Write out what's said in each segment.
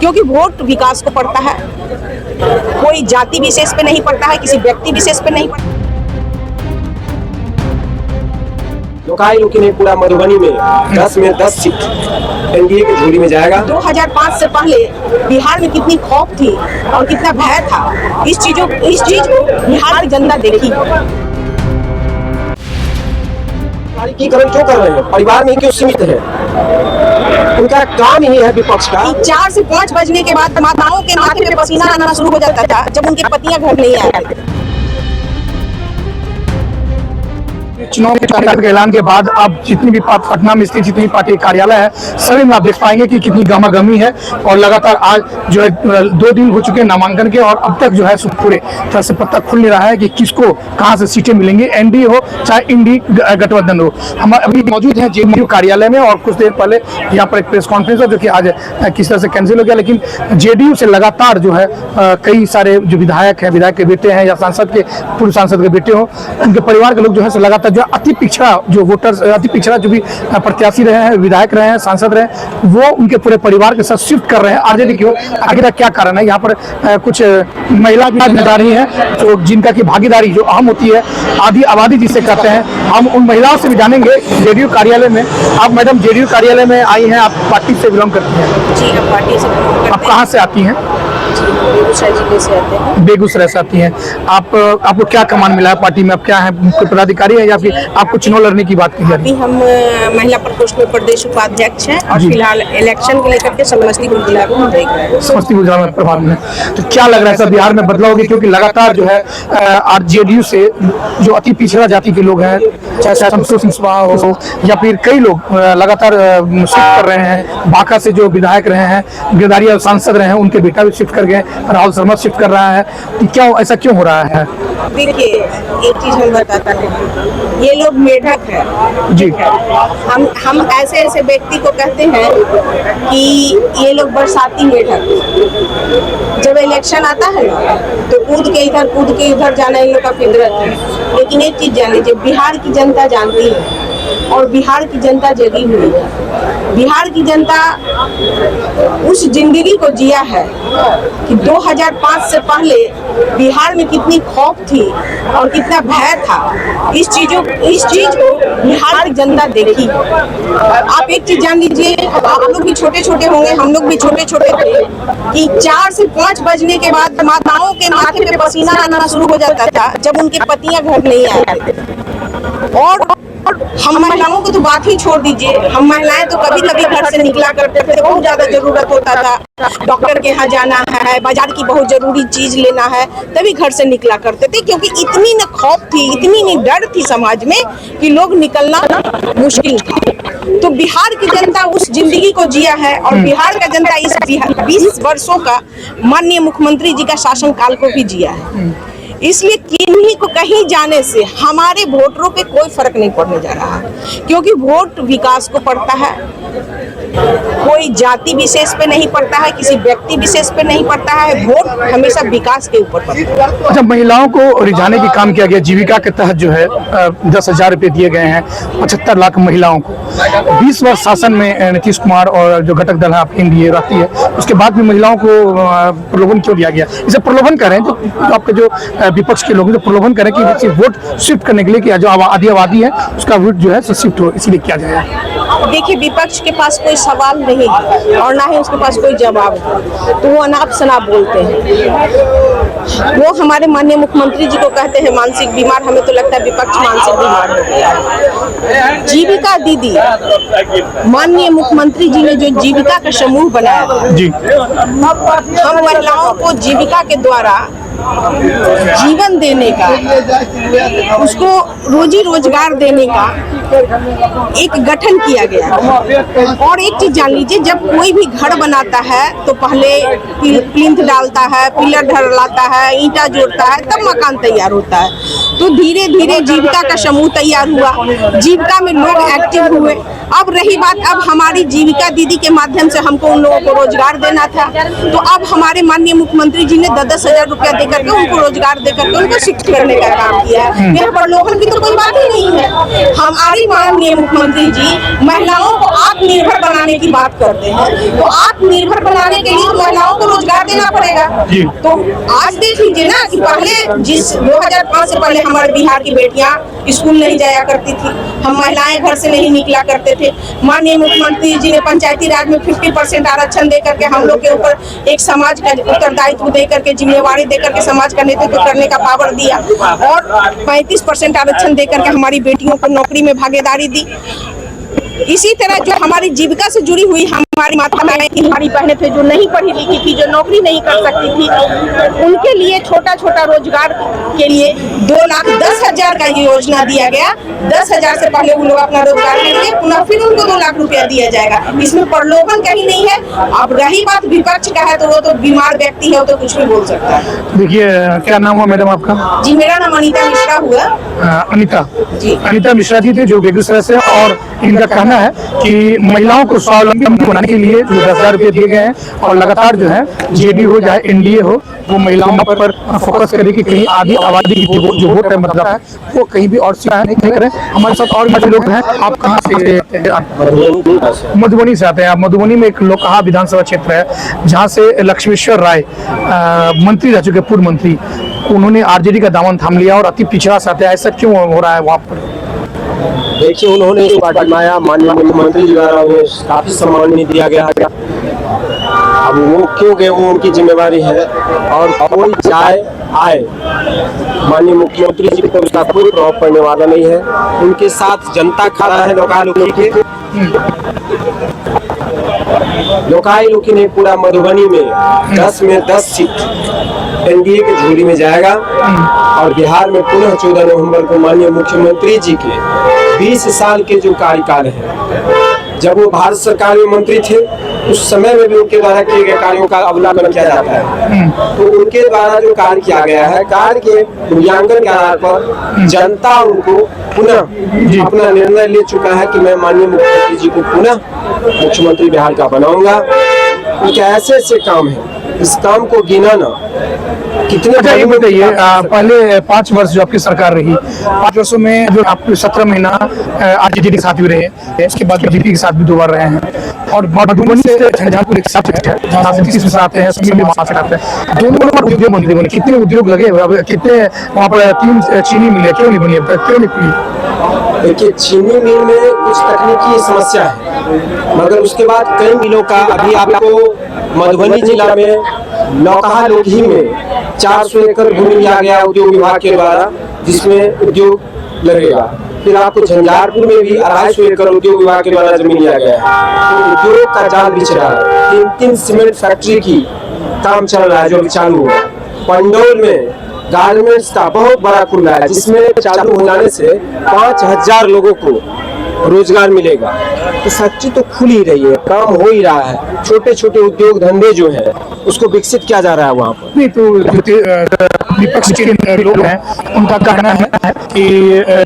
क्योंकि वोट विकास को पड़ता है, कोई जाति विशेष पे नहीं पड़ता है, किसी व्यक्ति विशेष पे नहीं पड़ता। लोकाई लोकी ने पूरा मधुबनी में 10 में 10 सीट एनडीए की झोली में जाएगा। 2005 से पहले बिहार में कितनी खौफ थी और कितना भय था, इस चीज को बिहार की जनता देखी। राजनीतिकरण क्यों कर रहे हैं? परिवार में क्यों सीमित है? उनका काम ही है विपक्ष का। 4 से 5 बजने के बाद माताओं के माथे पे पसीना आना शुरू हो जाता था जब उनकी पतियां घर नहीं आ रही थी। चुनाव के ऐलान के बाद अब जितनी भी पटना में स्थित जितनी पार्टी कार्यालय है सभी में आप देख पाएंगे कि कितनी गहमागहमी है। और लगातार आज जो है 2 दिन हो चुके हैं नामांकन के, और अब तक जो है पूरे तरह से पता खुल नहीं रहा है कि किसको कहां से सीटें मिलेंगी, एनडीए हो चाहे इंडी गठबंधन हो। हम अभी मौजूद हैं जेडीयू कार्यालय में, और कुछ देर पहले यहाँ पर एक प्रेस कॉन्फ्रेंस है जो कि आज किस तरह से कैंसिल हो गया। लेकिन जेडीयू से लगातार जो है कई सारे जो विधायक हैं, विधायक के बेटे हैं या सांसद के पूर्व सांसद के बेटे हो, उनके परिवार के लोग जो है लगातार जो अति पिछड़ा जो वोटर्स, अति पिछड़ा जो भी प्रत्याशी रहे हैं, विधायक रहे हैं, सांसद रहे हैं, वो उनके पूरे परिवार के साथ शिफ्ट कर रहे हैं आरजेडी की ओर। आखिर क्या कारण है? यहाँ पर कुछ महिला बता रही है जो जिनका की भागीदारी जो अहम होती है, आधी आबादी जिसे कहते हैं। हम उन महिलाओं से भी जानेंगे जेडीयू कार्यालय में। आप मैडम जेडीयू कार्यालय में आई हैं, आप पार्टी से बिलोंग करती हैं? जी, हम पार्टी से बिलोंग करते हैं। आप कहाँ से आती हैं? बेगूसराय जिले से आते हैं। बेगूसराय से आती हैं। आपको क्या कमान मिला है पार्टी में? आप क्या है, कोई पदाधिकारी है या फिर आपको चुनाव लड़ने की बात की जा रही है? अभी हम महिला प्रकोष्ठ में प्रदेश उपाध्यक्ष हैं और फिलहाल इलेक्शन को लेकर के समस्तीपुर जिला को हम देख रहे हैं। समस्तीपुर जिला में प्रभाव में तो क्या लग रहा है सर, बिहार में बदलाव होगी? क्योंकि लगातार जो है आरजेडीयू से जो अति पिछड़ा जाति के लोग हैं, चाहे शमशेर सिंह हो या फिर कई लोग लगातार शिफ्ट कर रहे हैं। बांका से जो विधायक रहे हैं, गिरधारी सांसद रहे हैं, उनके बेटा भी शिफ्ट कर गए, राहुल शर्मा शिफ्ट कर रहा है। क्या ऐसा क्यों हो रहा है? देखिए, एक चीज हम बताता हूँ, ये लोग मेढक है जी। हम ऐसे व्यक्ति को कहते हैं कि ये लोग बरसाती मेढक। जब इलेक्शन आता है ना तो कूद के इधर कूद के उधर जाना इन लोग का फितरत है। लेकिन एक चीज जान लीजिए, बिहार की जनता जानती है और बिहार की जनता जगी हुई है। बिहार की जनता उस जिंदगी को जिया है कि 2005 से पहले बिहार में कितनी खौफ थी और कितना भय था। इस चीज को बिहार की जनता देखी। आप एक चीज जान लीजिए, आप लोग भी छोटे छोटे होंगे, हम लोग भी छोटे छोटे थे कि 4 से 5 बजने के बाद माताओं के माथे पे पसीना आना शुरू हो जाता था जब उनके पतियां घर नहीं आ रही थी। और हम महिलाओं को तो बात ही छोड़ दीजिए, हम महिलाएं तो कभी कभी घर से निकला करते थे, बहुत ज्यादा जरूरत होता था, डॉक्टर के यहाँ जाना है, बाजार की बहुत जरूरी चीज लेना है, तभी घर से निकला करते थे। क्योंकि इतनी न खौफ थी, इतनी न डर थी समाज में कि लोग निकलना मुश्किल था। तो बिहार की जनता उस जिंदगी को जिया है और बिहार का जनता इस 20 वर्षों का माननीय मुख्यमंत्री जी का शासन काल को भी जिया है। इसलिए किन्हीं को कहीं जाने से हमारे वोटरों पे कोई फर्क नहीं पड़ने जा रहा है, क्योंकि वोट विकास को पड़ता है, कोई जाति विशेष पे नहीं पड़ता है, किसी व्यक्ति विशेष पे नहीं पड़ता है। वोट हमेशा विकास के ऊपर पड़ता है। अच्छा, महिलाओं को रिझाने की काम किया गया, जीविका के तहत जो है 10,000 रुपये दिए गए हैं 75 लाख महिलाओं को। 20 वर्ष शासन में नीतीश कुमार और जो घटक दल है आपकी एनडीए रहती है, उसके बाद भी महिलाओं को प्रलोभन क्यों दिया गया? इसे प्रलोभन करें तो आपके जो विपक्ष के लोग जो प्रलोभन करें कि वोट शिफ्ट करने के लिए कि जो आधी आबादी है उसका वोट जो है शिफ्ट हो, इसलिए किया जाए। देखिए, विपक्ष के पास कोई सवाल नहीं है और ना ही उसके पास कोई जवाब है, तो वो अनाप शनाप बोलते हैं। वो हमारे माननीय मुख्यमंत्री जी को कहते हैं मानसिक बीमार। हमें तो लगता है विपक्ष मानसिक बीमार हो गया है। जीविका दीदी, माननीय मुख्यमंत्री जी ने जो जीविका का समूह बनाया जी, हम महिलाओं को जीविका के द्वारा जीवन देने का, उसको रोजी रोजगार देने का एक गठन किया गया। और एक चीज जान लीजिए, जब कोई भी घर बनाता है तो पहले प्लिंथ डालता है, पिलर ढलाता है, ईंटा जोड़ता है, तब मकान तैयार होता है। तो धीरे धीरे जीविका का समूह तैयार हुआ, जीविका में लोग एक्टिव हुए। अब रही बात, अब हमारी जीविका दीदी के माध्यम से हमको उन लोगों को रोजगार देना था, तो अब हमारे माननीय मुख्यमंत्री जी ने 10,000 रुपया देकर के उनको रोजगार देकर के उनको शिक्षित करने का काम किया है। यहाँ पर लोगों की तो कोई बात ही नहीं है। हमारी माननीय मुख्यमंत्री जी महिलाओं को आत्मनिर्भर बनाने की बात करते हैं, तो आत्मनिर्भर बनाने के लिए महिला देना पड़ेगा। तो आज देख लीजिए ना कि पहले जिस 2005 से पहले हमारे बिहार की बेटियां स्कूल नहीं जाया करती थी, हम महिलाएं घर से नहीं निकला करते थे। माननीय मुख्यमंत्री जी ने पंचायती राज में 50% आरक्षण दे करके हम लोग के ऊपर एक समाज का उत्तरदायित्व दे करके, जिम्मेवारी दे करके समाज का नेतृत्व करने का पावर दिया और 35% आरक्षण दे करके हमारी बेटियों को नौकरी में भागीदारी दी। इसी तरह जो हमारी जीविका से जुड़ी हुई हमारी माता की हमारी बहनें थे जो नहीं पढ़ी लिखी थी, जो नौकरी नहीं कर सकती थी, उनके लिए छोटा छोटा रोजगार के लिए 2,10,000 का ये योजना दिया गया। 10,000 से पहले वो लोग अपना रोजगार करेंगे, पुनः फिर उनको 2 लाख रुपया दिया जाएगा। इसमें प्रलोभन कहीं नहीं है। अब रही बात विपक्ष का है तो वो तो बीमार व्यक्ति है, वो तो कुछ भी बोल सकता है। देखिए, क्या नाम हुआ मैडम आपका? जी मेरा नाम अनीता मिश्रा हुआ। अनीता जी, अनीता मिश्रा जी थे जो बेगूसराय से, और इनका कहना है कि महिलाओं को स्वावलंबी बनाने के लिए जो 10,000 रुपये दिए गए हैं और लगातार जो है जेडीयू हो चाहे एनडीए हो वो महिलाओं पर फोकस करे कि कहीं आधी आबादी की जो वोट है मतलब है वो कहीं भी और सियाह नहीं करें। हमारे साथ और भी लोग हैं। आप कहाँ से? मधुबनी से आते हैं आप। मधुबनी में एक लोकहा विधानसभा क्षेत्र है जहाँ से लक्ष्मेश्वर राय मंत्री रह चुके, पूर्व मंत्री, उन्होंने आरजेडी का दामन थाम लिया और अति पिछड़ा से आते हैं। ऐसा क्यों हो रहा है वहाँ पर? देखिए, उन्होंने इस पार्टी में आया, माननीय मुख्यमंत्री जी द्वारा उन्हें काफी सम्मान नहीं दिया गया। अब वो क्यों गए, वो उनकी जिम्मेवारी है। और कोई जाए आए, माननीय मुख्यमंत्री जी को उसका कोई प्रभाव पड़ने वाला नहीं है। उनके साथ जनता खड़ा है। लोकाई लोकी ने पूरा मधुबनी में 10 में 10 सीट एनडीए की झोली में जाएगा और बिहार में पुनः 14 नवंबर को माननीय मुख्यमंत्री जी के 20 साल के जो कार्यकाल है, जब वो भारत सरकार में मंत्री थे उस समय में भी उनके द्वारा किए गए कार्यों का अवलोकन किया जाता है। तो उनके द्वारा जो कार्य किया गया है, कार्य के मूल्यांकन के आधार पर जनता उनको पुनः अपना निर्णय ले चुका है कि मैं माननीय मुख्यमंत्री जी को पुनः मुख्यमंत्री बिहार का बनाऊंगा। उनके ऐसे ऐसे काम है, इस काम को गिना ना कितने। अच्छा ये बताइए, पहले 5 वर्ष जो आपकी सरकार रही, 5 वर्षों में जो आप 17 महीना आरजेडी के साथ भी रहे, इसके बाद बीजेपी के साथ भी 2 बार रहे हैं, और मधुबनी से झंझारपुर एक साथ है जहाँ से 30 आते हैं, सभी में वहाँ से आते हैं। दोनों बार उद्योग मंत्री बने, कितने उद्योग लगे, कितने वहाँ पर 3 चीनी मिले, क्यों नहीं बनी अब तक, क्यों नहीं खुली? देखिए, चीनी मिल में कुछ तकनीकी समस्या है, मगर उसके बाद कई मिलों का अभी आपको मधुबनी जिला में नौकहा लोधी में 400 एकड़ भूमि लिया गया उद्योग विभाग के द्वारा, जिसमें उद्योग लगेगा। फिर आपको झंझारपुर में भी 250 एकड़ उद्योग विभाग के द्वारा जमीन लिया गया है। तो उद्योग का जाल बिछ रहा है। 3 सीमेंट फैक्ट्री की काम चल रहा है जो चालू हुआ। पंडौल में गारमेंट्स का बहुत बड़ा खुला है, जिसमें चालू हो जाने से 5,000 लोगों को रोजगार मिलेगा। तो फैक्ट्री तो खुल ही रही है, काम हो ही रहा है। छोटे छोटे उद्योग धंधे जो है उसको विकसित किया जा रहा है वहाँ पर। नहीं तो विपक्ष के लोग हैं, उनका कहना है कि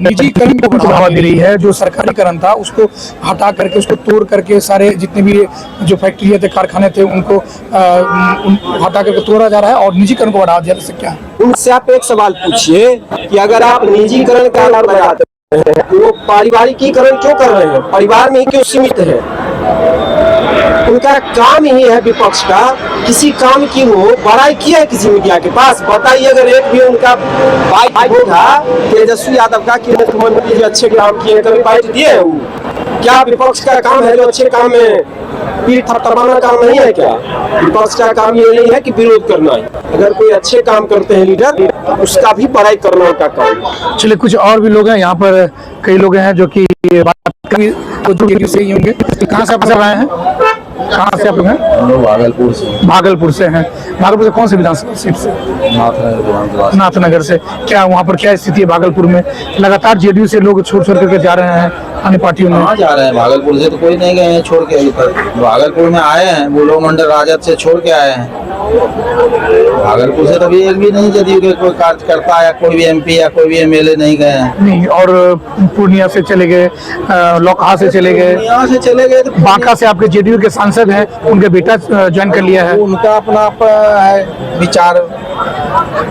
निजीकरण को बढ़ावा दे रही है। जो सरकारीकरण था उसको हटा करके, उसको तोड़ करके, सारे जितने भी जो फैक्ट्री थे, कारखाने थे, उनको हटा करके तोड़ा जा रहा है और निजीकरण को बढ़ावा दिया। क्या है? उनसे आप एक सवाल पूछिए कि अगर आप निजीकरण का लाभ लगाते हैं, वो पारिवारिकीकरण क्यों कर रहे हैं? परिवार में ही क्यों सीमित है? उनका काम ही है विपक्ष का, किसी काम की वो बड़ाई किया है किसी मीडिया के पास? बताइए, अगर एक भी उनका बाइट होगा तेजस्वी यादव का कि मुख्यमंत्री जी अच्छे काम किए, कभी बाइट दिए है? वो क्या विपक्ष का काम है जो अच्छे काम में पीठ थपथपाना काम नहीं है क्या? विपक्ष का काम ये नहीं है कि विरोध करना है। अगर कोई अच्छे काम करते हैं लीडर, उसका भी बड़ाई करना उनका काम। चलिए, कुछ और भी लोग हैं यहाँ पर, कई लोग हैं जो कि बात कभी सही होंगे। कहाँ से आप आए हैं? कहाँ से आप लोग हैं? भागलपुर से। भागलपुर से हैं। भागलपुर से कौन से विधानसभा सीट से? नाथनगर से। क्या वहाँ पर क्या स्थिति है भागलपुर में? लगातार जेडीयू से लोग छोड़ करके जा रहे हैं अन्य पार्टियों में। कहाँ जा रहे हैं? भागलपुर से तो कोई नहीं गए हैं छोड़ के अभी तक। भागलपुर में आए हैं, बुलो मंडल राजद से छोड़ के आए हैं। भागलपुर से तभी एक भी नहीं जदयू के कोई कार्यकर्ता या कोई भी एमपी या कोई भी एमएलए नहीं गए हैं। नहीं, और पूर्णिया से चले गए, लोकहा से चले गए, यहाँ से चले गए। तो बांका से आपके जेडीयू के सांसद हैं, उनके बेटा ज्वाइन कर लिया है। उनका अपना है विचार।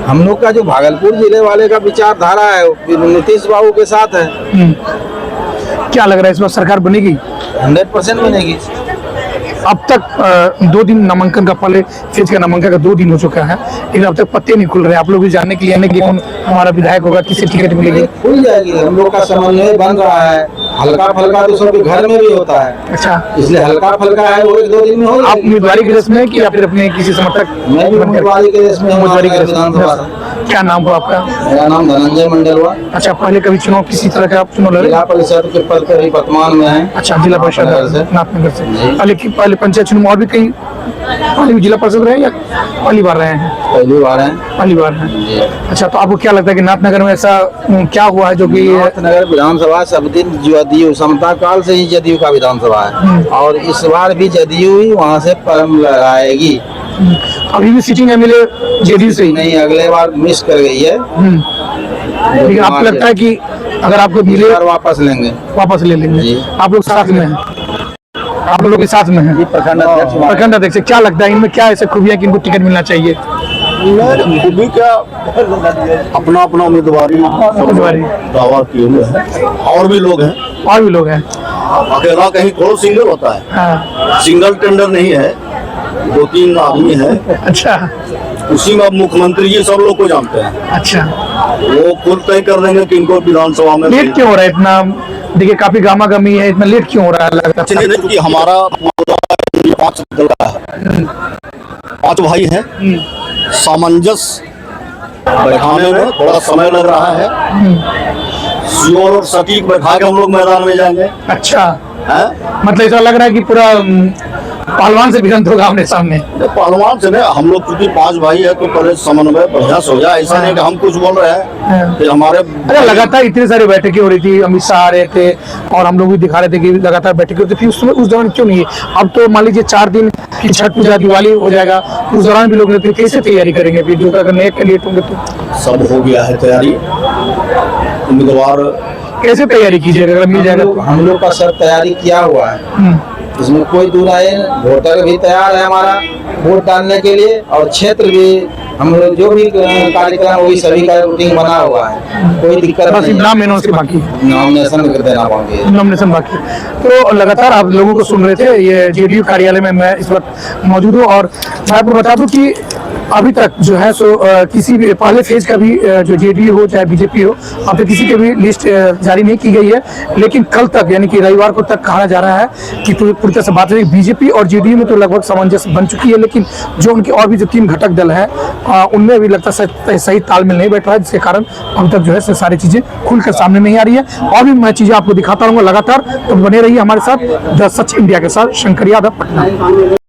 हम लोग का जो भागलपुर जिले वाले का विचारधारा है नीतीश बाबू के साथ है। क्या लग रहा है इस बार सरकार बनेगी? 100% बनेगी। अब तक 2 दिन नामांकन का, पहले फेज का नामांकन का 2 दिन हो चुका है, लेकिन अब तक पत्ते नहीं खुल रहे। आप लोग भी जानने के लिए आने कि कौन हमारा विधायक होगा, किसे टिकट मिलेगी। खुल जाएगी, हम लोग का समन्वय बन रहा है। हल्का फल्का तो सबके घर में भी होता है, अच्छा, इसलिए हल्का फल्का है वो 1-2 दिन में हो आप जाएगी। उम्मीदवारी के रेस में हैं कि या फिर अपने किसी समर्थक? मैं भी उम्मीदवारी के रेस में हूँ, उम्मीदवारी के रेस में। विधानसभा। क्या नाम हुआ आपका? मेरा नाम धनंजय मंडल हुआ। अच्छा, पहले कभी चुनाव किसी तरह का आप चुनाव लड़े? जिला परिषद के पद पर ही वर्तमान में है। अच्छा, जिला परिषद नाथनगर से। नाथनगर से। जी। पहले पंचायत चुनाव और भी कहीं पहले भी जिला परिषद रहे या पहली बार रहे हैं? पहली बार है पहली बार है। जी। अच्छा, तो आपको क्या लगता है कि नाथनगर में ऐसा क्या हुआ है जो कि नाथनगर विधानसभा सब दिन जदयू समता काल से ही जदयू का विधानसभा है, और इस बार भी जदयू ही वहाँ से परम लहराएगी। अभी भी सीटिंग एमएलए जेडीयू से ही? नहीं, अगले बार मिस कर गई है, लेकिन आपको लगता है कि अगर आपको इस मिले बार वापस लेंगे। वापस ले लेंगे? जी। आप लोग साथ में हैं? आप लोग के साथ में हैं? प्रखंड अध्यक्ष प्रखंड अध्यक्ष, क्या लगता है इनमें क्या ऐसे खूबियां कि इनको टिकट मिलना चाहिए? खूबी क्या, अपना अपना उम्मीदवारी दावा किए हुए हैं, और भी लोग हैं, और भी लोग हैं? अकेला कहीं थोड़ा सिंगल होता है, हाँ, सिंगल टेंडर नहीं है, 2-3 आदमी है, अच्छा उसी में अब मुख्यमंत्री जी सब लोग को जानते हैं, अच्छा। वो खुद तय कर देंगे कि इनको विधानसभा में। लेट क्यों हो रहा है इतना? देखिए काफी गामा गमी है, इतना लेट क्यों हो रहा है लगता है? क्योंकि हमारा पूरा 5 दल का है, 5 भाई हैं, सामंजस्य बैठाने में थोड़ा समय लग रहा है, श्योर और सटीक बैठा के हम लोग मैदान में जाएंगे। अच्छा, हैं? मतलब ऐसा लग रहा है कि पूरा पहलवान से भिड़ंत होगा आमने सामने। पहलवान से नहीं, हम लोग क्योंकि 5 भाई है तो पहले समन्वय बढ़िया से हो जाए। ऐसा नहीं कि हम कुछ बोल रहे हैं कि हमारे अरे लगातार इतनी सारी बैठकें हो रही थी, अमित शाह आ रहे थे और हम लोग भी दिखा रहे थे कि लगातार बैठकें होती थी, फिर उस दौरान क्यों नहीं? अब तो मान लीजिए 4 दिन फिर छठ पूजा दिवाली हो जाएगा, उस दौरान भी लोग रहते, कैसे तैयारी करेंगे फिर जो अगर नए कैंडिडेट होंगे तो? सब हो गया है तैयारी, उम्मीदवार कैसे तैयारी कीजिएगा अगर मिल जाएगा तो? हम लोग का सब तैयारी किया हुआ है, इसमें कोई दूर आए। वोटर भी तैयार है हमारा वोट डालने के लिए, और क्षेत्र भी हम लोग जो भी कार्यक्रम वही सभी का रूटीन बना हुआ है, कोई दिक्कत बस नहीं। नाम अनाउंस बाकी है, नॉमिनेशन कर देना पाएंगे। नॉमिनेशन बाकी। तो लगातार आप लोगों को सुन रहे थे, ये जेडीयू कार्यालय में मैं इस वक्त मौजूद हूँ और मैं आपको बता दूं कि अभी तक जो है सो किसी भी पहले फेज का भी जो जेडीयू हो चाहे बीजेपी हो, अब तक किसी की भी लिस्ट जारी नहीं की गई है, लेकिन कल तक यानी कि रविवार को तक कहा जा रहा है कि पूरी तरह से बात है बीजेपी और जेडीयू में तो लगभग सामंजस्य बन चुकी है, लेकिन जो उनके और भी जो 3 घटक दल हैं उनमें भी लगता है सही तालमेल नहीं बैठ रहा है, जिसके कारण अभी तक जो है सारी चीजें खुलकर सामने नहीं आ रही है। और भी मैं चीजें आपको दिखाता रहूंगा लगातार, तो बने रहिए हमारे साथ द सच इंडिया के साथ। शंकर यादव, पटना।